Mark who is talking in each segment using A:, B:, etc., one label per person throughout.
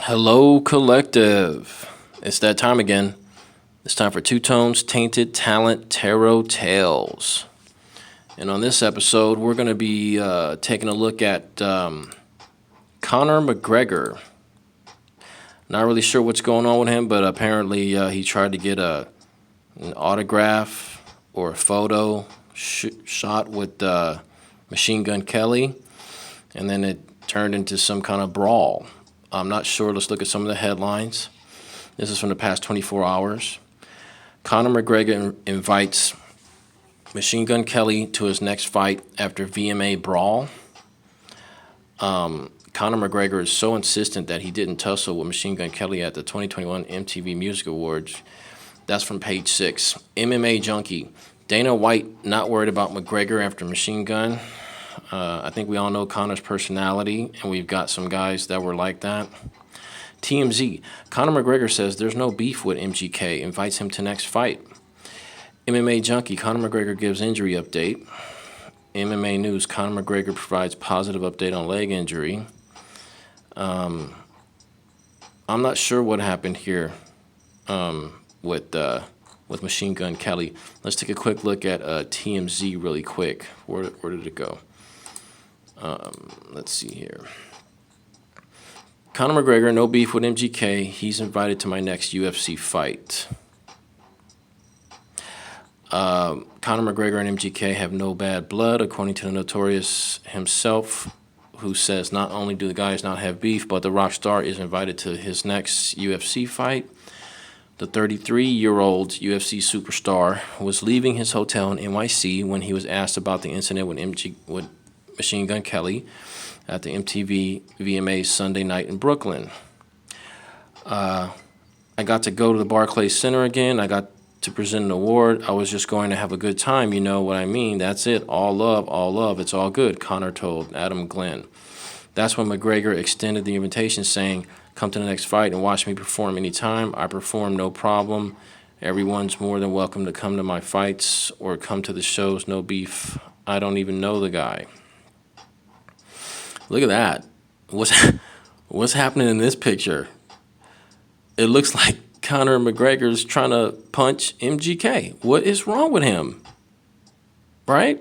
A: Hello, collective. It's that time again. It's time for Two Tones, Tainted Talent, Tarot Tales. And on this episode, we're going to be taking a look at Conor McGregor. Not really sure what's going on with him, but apparently he tried to get an autograph or a photo shot with Machine Gun Kelly, and then it turned into some kind of brawl. I'm not sure. Let's look at some of the headlines. This is from the past 24 hours. Conor McGregor invites Machine Gun Kelly to his next fight after VMA brawl. Conor McGregor is so insistent that he didn't tussle with Machine Gun Kelly at the 2021 MTV Music Awards. That's from page 6. MMA Junkie. Dana White not worried about McGregor after Machine Gun. I think we all know Conor's personality, and we've got some guys that were like that. TMZ. Conor McGregor says there's no beef with MGK, invites him to next fight. MMA Junkie. Conor McGregor gives injury update. MMA News. Conor McGregor provides positive update on leg injury. I'm not sure what happened here with Machine Gun Kelly. Let's take a quick look at TMZ really quick. Where did it go? Let's see here. Conor McGregor, no beef with MGK. He's invited to my next UFC fight. Conor McGregor and MGK have no bad blood, according to the Notorious himself, who says not only do the guys not have beef, but the rock star is invited to his next UFC fight. The 33-year-old UFC superstar was leaving his hotel in NYC when he was asked about the incident with Machine Gun Kelly at the MTV VMA Sunday night in Brooklyn. I got to go to the Barclays Center again. I got to present an award. I was just going to have a good time, you know what I mean? That's it. All love. It's all good, Conor told Adam Glenn. That's when McGregor extended the invitation, saying, come to the next fight and watch me perform anytime. I perform, no problem. Everyone's more than welcome to come to my fights or come to the shows, no beef. I don't even know the guy. Look at that. What's happening in this picture? It looks like Conor McGregor's trying to punch MGK. What is wrong with him? Right?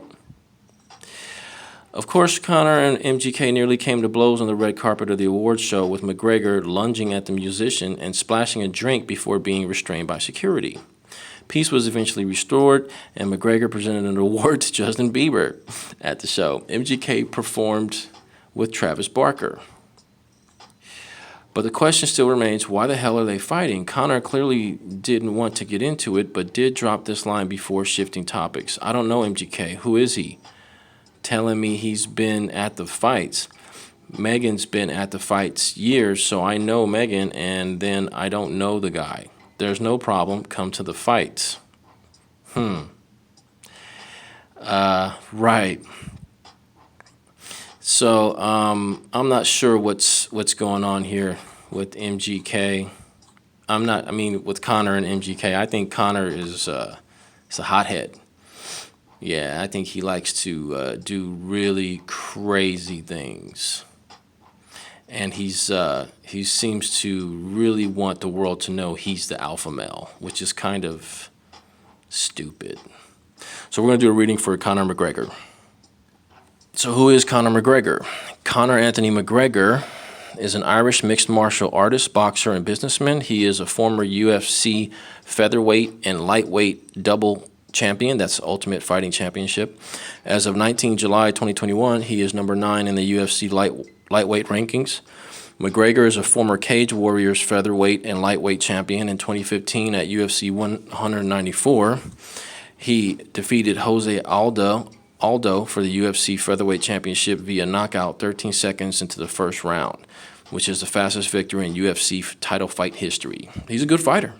A: Of course, Conor and MGK nearly came to blows on the red carpet of the awards show, with McGregor lunging at the musician and splashing a drink before being restrained by security. Peace was eventually restored, and McGregor presented an award to Justin Bieber at the show. MGK performed with Travis Barker. But the question still remains, why the hell are they fighting? Conor clearly didn't want to get into it, but did drop this line before shifting topics. I don't know MGK. Who is he? Telling me he's been at the fights. Megan's been at the fights years, so I know Megan, and then I don't know the guy. There's no problem. Come to the fights. Right. So I'm not sure what's going on here with MGK. With Conor and MGK. I think Conor is a hothead. Yeah, I think he likes to do really crazy things, and he seems to really want the world to know he's the alpha male, which is kind of stupid. So we're gonna do a reading for Conor McGregor. So who is Conor McGregor? Conor Anthony McGregor is an Irish mixed martial artist, boxer, and businessman. He is a former UFC featherweight and lightweight double champion. That's Ultimate Fighting Championship. As of 19 July 2021, he is number 9 in the UFC lightweight rankings. McGregor is a former Cage Warriors featherweight and lightweight champion. In 2015 at UFC 194, he defeated Jose Aldo for the UFC Featherweight Championship via knockout 13 seconds into the first round, which is the fastest victory in UFC title fight history. He's a good fighter.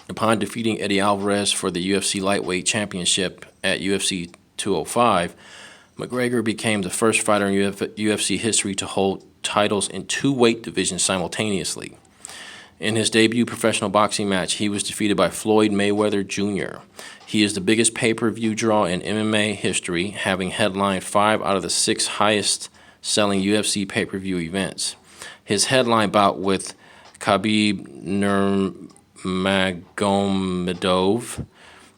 A: Upon defeating Eddie Alvarez for the UFC Lightweight Championship at UFC 205, McGregor became the first fighter in UFC history to hold titles in 2 weight divisions simultaneously. In his debut professional boxing match, he was defeated by Floyd Mayweather Jr. He is the biggest pay-per-view draw in MMA history, having headlined 5 out of the 6 highest-selling UFC pay-per-view events. His headline bout with Khabib Nurmagomedov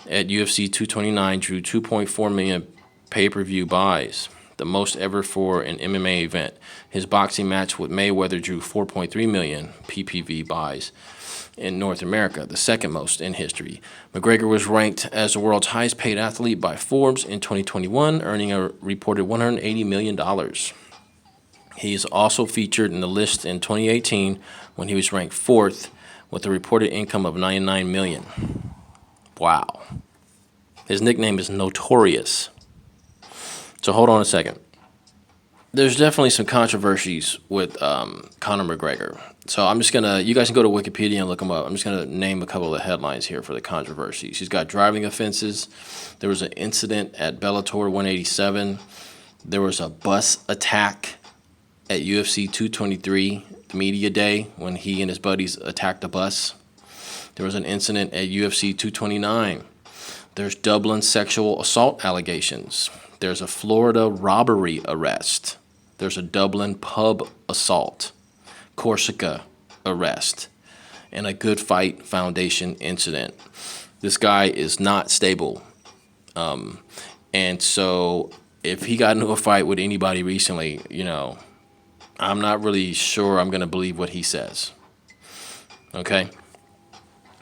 A: at UFC 229 drew 2.4 million pay-per-view buys, the most ever for an MMA event. His boxing match with Mayweather drew 4.3 million PPV buys in North America, the second most in history. McGregor was ranked as the world's highest paid athlete by Forbes in 2021, earning a reported $180 million. He's also featured in the list in 2018 when he was ranked fourth with a reported income of $99 million. Wow. His nickname is Notorious. So hold on a second. There's definitely some controversies with Conor McGregor. So I'm just going to, you guys can go to Wikipedia and look him up. I'm just going to name a couple of the headlines here for the controversies. He's got driving offenses. There was an incident at Bellator 187. There was a bus attack at UFC 223, the media day, when he and his buddies attacked a bus. There was an incident at UFC 229. There's Dublin sexual assault allegations. There's a Florida robbery arrest. There's a Dublin pub assault, Corsica arrest, and a Good Fight Foundation incident. This guy is not stable. And so if he got into a fight with anybody recently, I'm not really sure I'm going to believe what he says. Okay?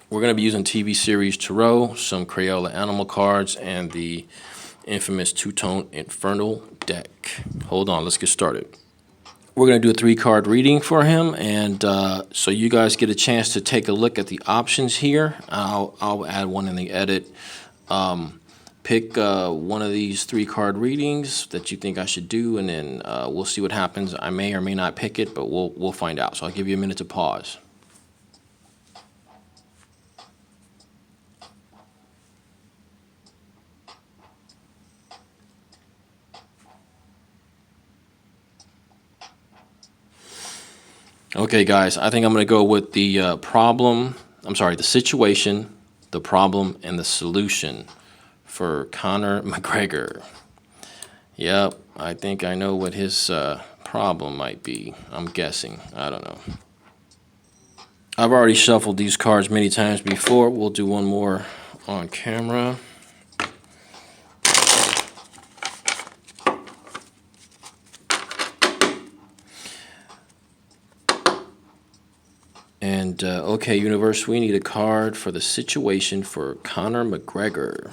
A: We're going to be using TV series Tarot, some Crayola animal cards, and the infamous two-tone Infernal deck. Hold on, let's get started. We're going to do a 3-card reading for him, and so you guys get a chance to take a look at the options here. I'll add one in the edit. Pick one of these 3-card readings that you think I should do, and then we'll see what happens. I may or may not pick it, but we'll find out. So I'll give you a minute to pause. Okay, guys, I think I'm going to go with the the situation, the problem, and the solution for Conor McGregor. Yep, I think I know what his problem might be. I'm guessing. I don't know. I've already shuffled these cards many times before. We'll do one more on camera. And, okay, universe, we need a card for the situation for Conor McGregor.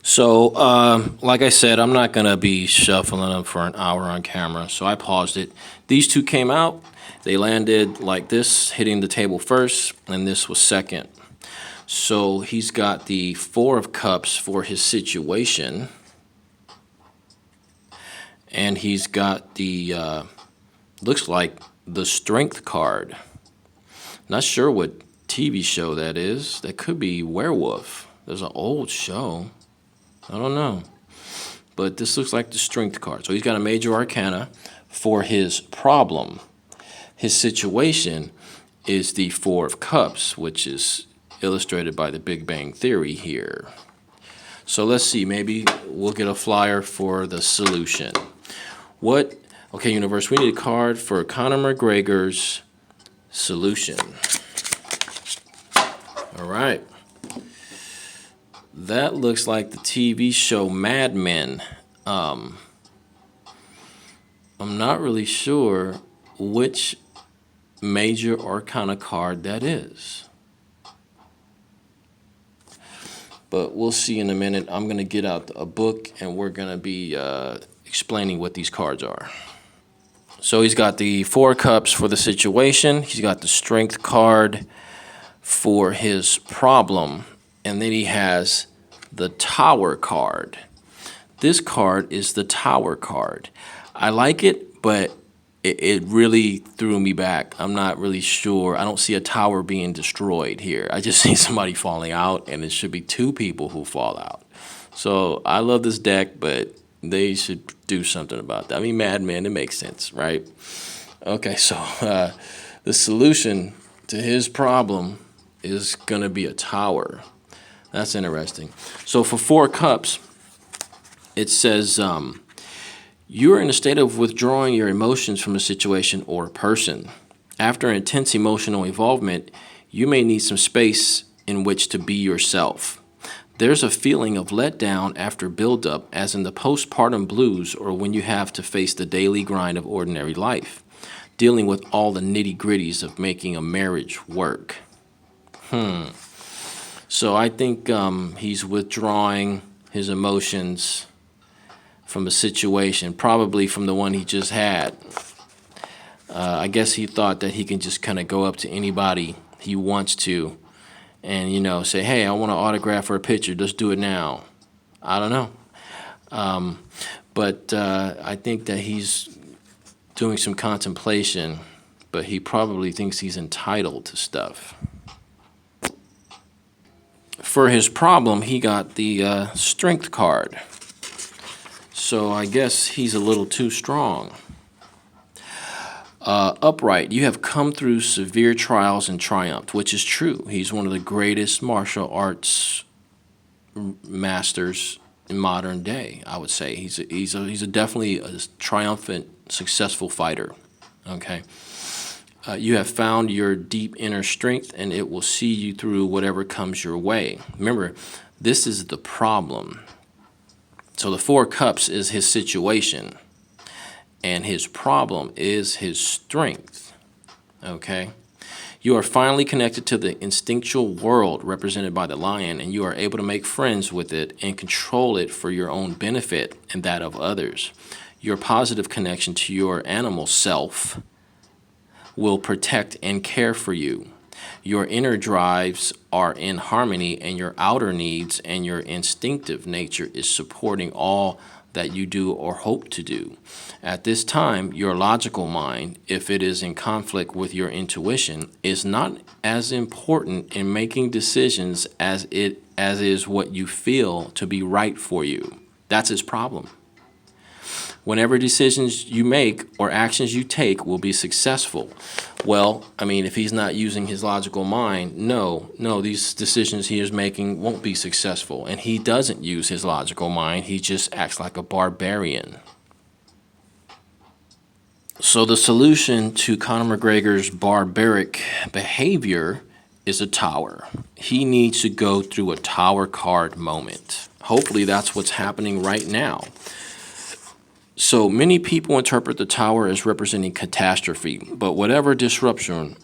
A: So, like I said, I'm not going to be shuffling them for an hour on camera, so I paused it. These two came out. They landed like this, hitting the table first, and this was second. So he's got the 4 of Cups for his situation, and he's got the, looks like the Strength card. Not sure what TV show that is. That could be Werewolf. There's an old show. I don't know. But this looks like the Strength card. So he's got a Major Arcana for his problem. His situation is the 4 of Cups, which is illustrated by the Big Bang Theory here. So let's see. Maybe we'll get a flyer for the solution. Okay, universe, we need a card for Conor McGregor's solution. All right. That looks like the TV show Mad Men. I'm not really sure which Major Arcana card that is. But we'll see in a minute. I'm going to get out a book, and we're going to be explaining what these cards are. So he's got the 4 Cups for the situation. He's got the Strength card for his problem. And then he has the Tower card. This card is the Tower card. I like it, but it really threw me back. I'm not really sure. I don't see a tower being destroyed here. I just see somebody falling out, and it should be 2 people who fall out. So I love this deck, but They should do something about that. I mean, Mad Men, it makes sense, right? Okay, so the solution to his problem is going to be a tower. That's interesting. So for 4 cups, it says you are in a state of withdrawing your emotions from a situation or a person. After intense emotional involvement, you may need some space in which to be yourself. There's a feeling of letdown after buildup, as in the postpartum blues or when you have to face the daily grind of ordinary life, dealing with all the nitty-gritties of making a marriage work. So I think he's withdrawing his emotions from a situation, probably from the one he just had. I guess he thought that he can just kind of go up to anybody he wants to and, say, hey, I want an autograph or a picture. Let's do it now. I don't know. But I think that he's doing some contemplation, but he probably thinks he's entitled to stuff. For his problem, he got the strength card. So I guess he's a little too strong. Upright, you have come through severe trials and triumphed, which is true. He's one of the greatest martial arts masters in modern day, I would say. He's definitely a triumphant, successful fighter. Okay. You have found your deep inner strength, and it will see you through whatever comes your way. Remember, this is the problem. So the 4 cups is his situation, and his problem is his strength. Okay? You are finally connected to the instinctual world represented by the lion, and you are able to make friends with it and control it for your own benefit and that of others. Your positive connection to your animal self will protect and care for you. Your inner drives are in harmony, and your outer needs and your instinctive nature is supporting all that you do or hope to do. At this time, your logical mind, if it is in conflict with your intuition, is not as important in making decisions as is what you feel to be right for you. That's his problem. Whenever decisions you make or actions you take will be successful. Well, I mean, if he's not using his logical mind, no, these decisions he is making won't be successful. And he doesn't use his logical mind. He just acts like a barbarian. So the solution to Conor McGregor's barbaric behavior is a tower. He needs to go through a tower card moment. Hopefully that's what's happening right now. So many people interpret the tower as representing catastrophe, but whatever disruption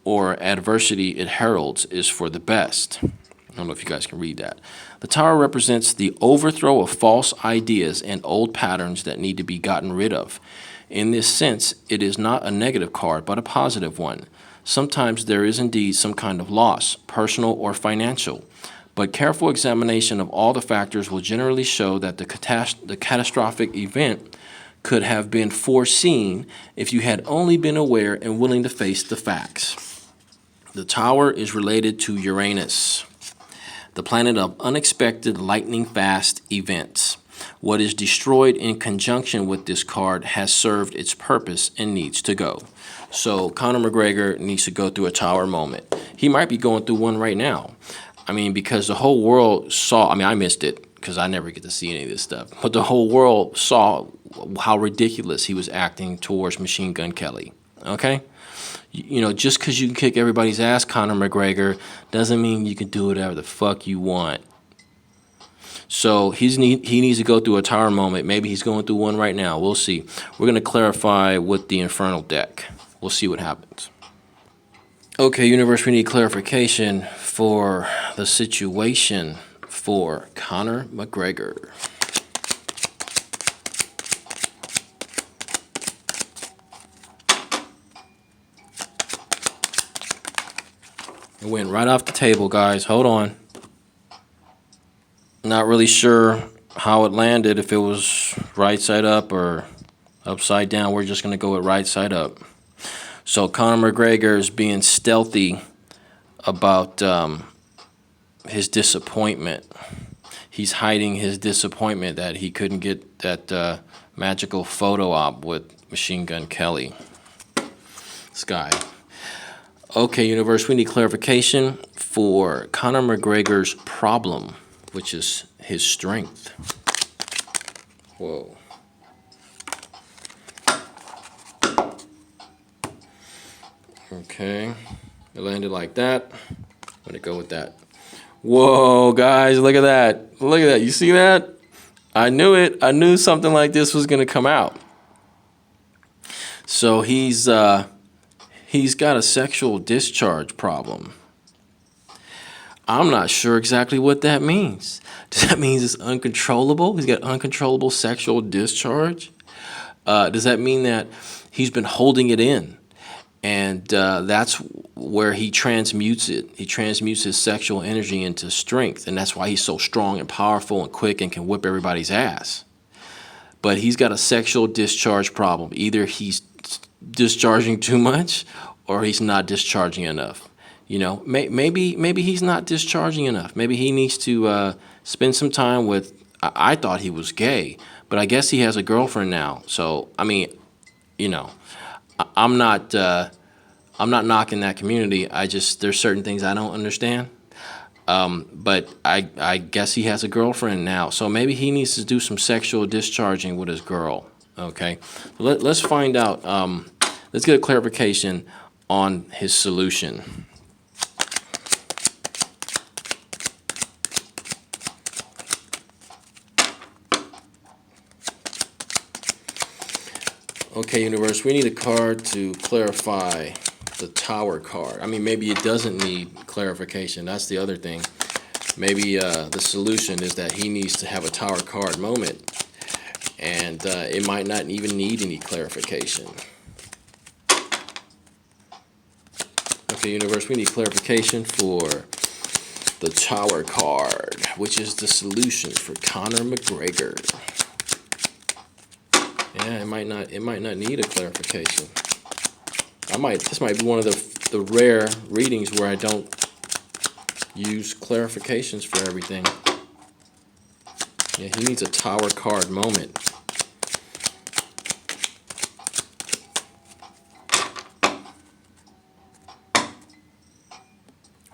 A: or adversity it heralds is for the best. I don't know if you guys can read that. The tower represents the overthrow of false ideas and old patterns that need to be gotten rid of. In this sense, it is not a negative card, but a positive one. Sometimes there is indeed some kind of loss, personal or financial, but careful examination of all the factors will generally show that the catastrophic event could have been foreseen if you had only been aware and willing to face the facts. The tower is related to Uranus, the planet of unexpected lightning-fast events. What is destroyed in conjunction with this card has served its purpose and needs to go. So Conor McGregor needs to go through a tower moment. He might be going through one right now. I mean, because the whole world saw, I missed it because I never get to see any of this stuff, but the whole world saw how ridiculous he was acting towards Machine Gun Kelly, okay? Just because you can kick everybody's ass, Conor McGregor, doesn't mean you can do whatever the fuck you want. So he needs to go through a tower moment. Maybe he's going through one right now. We'll see. We're going to clarify with the Infernal deck. We'll see what happens. Okay, universe, we need clarification for the situation for Conor McGregor. It went right off the table, guys. Hold on. Not really sure how it landed, if it was right side up or upside down. We're just going to go with right side up. So Conor McGregor is being stealthy about his disappointment. he's hiding his disappointment that he couldn't get that magical photo op with Machine Gun Kelly. This guy. Okay, universe, we need clarification for Conor McGregor's problem, which is his strength. Whoa. Okay, it landed like that. I'm gonna go with that. Whoa, guys, look at that. Look at that. You see that? I knew it. I knew something like this was gonna come out. So he's got a sexual discharge problem. I'm not sure exactly what that means. Does that mean it's uncontrollable? He's got uncontrollable sexual discharge? Does that mean that he's been holding it in? And that's where he transmutes it. He transmutes his sexual energy into strength. And that's why he's so strong and powerful and quick and can whip everybody's ass. But he's got a sexual discharge problem. Either he's discharging too much or he's not discharging enough. You know, maybe he's not discharging enough. Maybe he needs to spend some time with, I thought he was gay, but I guess he has a girlfriend now. So, I mean, you know, I'm not knocking that community. There's certain things I don't understand. But I guess he has a girlfriend now. So maybe he needs to do some sexual discharging with his girl. Okay, let's find out. Let's get a clarification on his solution. Okay, universe, we need a card to clarify the Tower card. I mean, maybe it doesn't need clarification. That's the other thing. Maybe the solution is that he needs to have a Tower card moment, and it might not even need any clarification. Okay, universe, we need clarification for the Tower card, which is the solution for Conor McGregor. Yeah, it might not need a clarification. This might be one of the rare readings where I don't use clarifications for everything. Yeah, he needs a Tower card moment.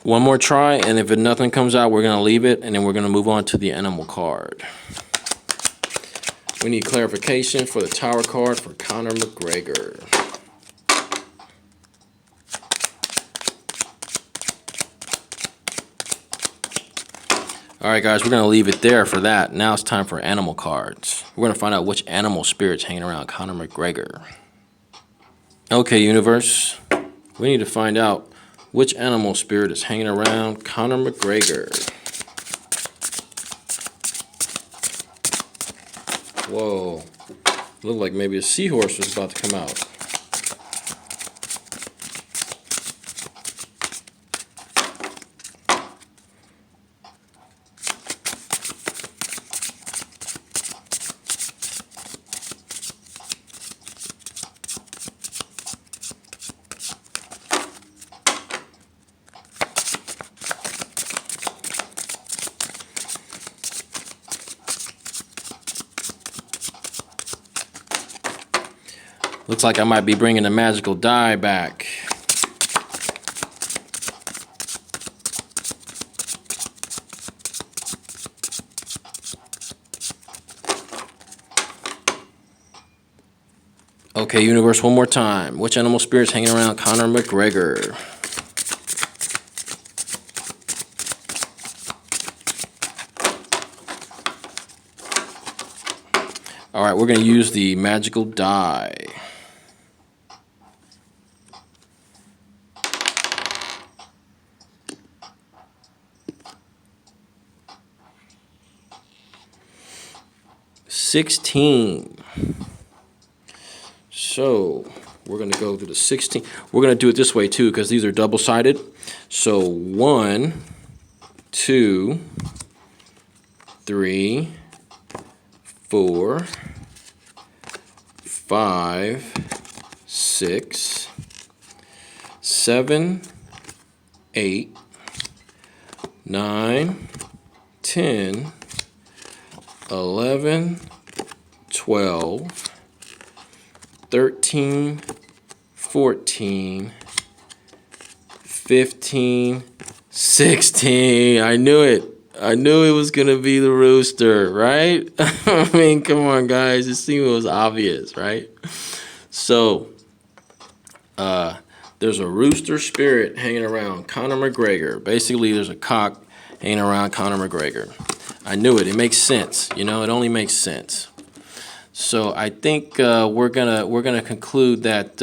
A: One more try, and if nothing comes out, we're going to leave it, and then we're going to move on to the Animal card. We need clarification for the Tower card for Conor McGregor. All right, guys, we're going to leave it there for that. Now it's time for Animal cards. We're going to find out which animal spirit's hanging around Conor McGregor. Okay, universe, we need to find out which animal spirit is hanging around Conor McGregor. Whoa, looked like maybe a seahorse was about to come out. Looks like I might be bringing the magical die back. Okay, universe, one more time. Which animal spirit's hanging around Conor McGregor? All right, we're going to use the magical die. $16. So we're going to go to the 16. We're going to do it this way too because these are double-sided. So 1, 2, 3, 4, 5, 6, 7, 8, 9, 10, 11, 12, 13, 14, 15, 16. I knew it. I knew it was going to be the rooster, right? I mean, come on, guys. It seemed it was obvious, right? So, there's a rooster spirit hanging around Conor McGregor. Basically, there's a cock hanging around Conor McGregor. I knew it. It makes sense. You know, it only makes sense. So I think we're gonna conclude that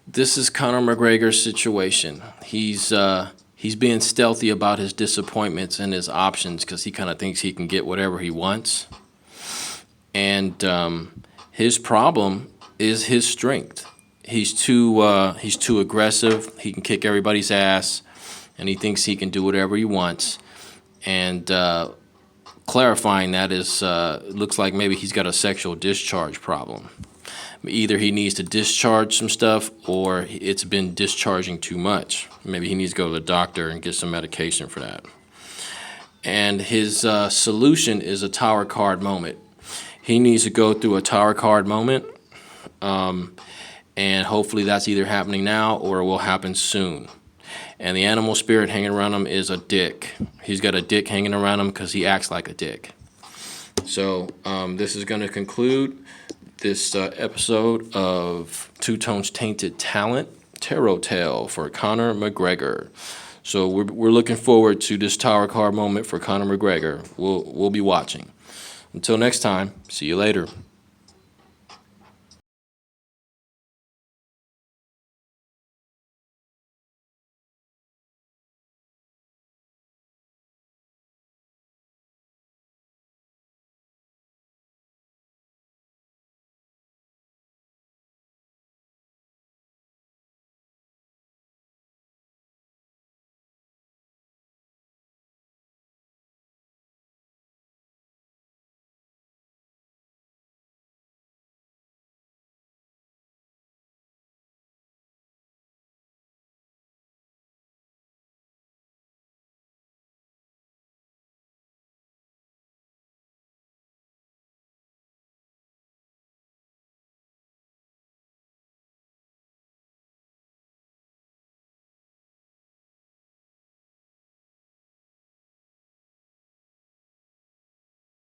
A: this is Conor McGregor's situation. He's being stealthy about his disappointments and his options because he kind of thinks he can get whatever he wants. And his problem is his strength. He's too aggressive. He can kick everybody's ass, and he thinks he can do whatever he wants. And clarifying that is, looks like maybe he's got a sexual discharge problem. Either he needs to discharge some stuff, or it's been discharging too much. Maybe he needs to go to the doctor and get some medication for that. And his solution is a tower card moment. He needs to go through a tower card moment. And hopefully that's either happening now or it will happen soon. And the animal spirit hanging around him is a dick. He's got a dick hanging around him because he acts like a dick. So this is going to conclude this episode of Two Tones Tainted Talent Tarot Tale for Conor McGregor. So we're looking forward to this tower card moment for Conor McGregor. We'll be watching. Until next time, see you later.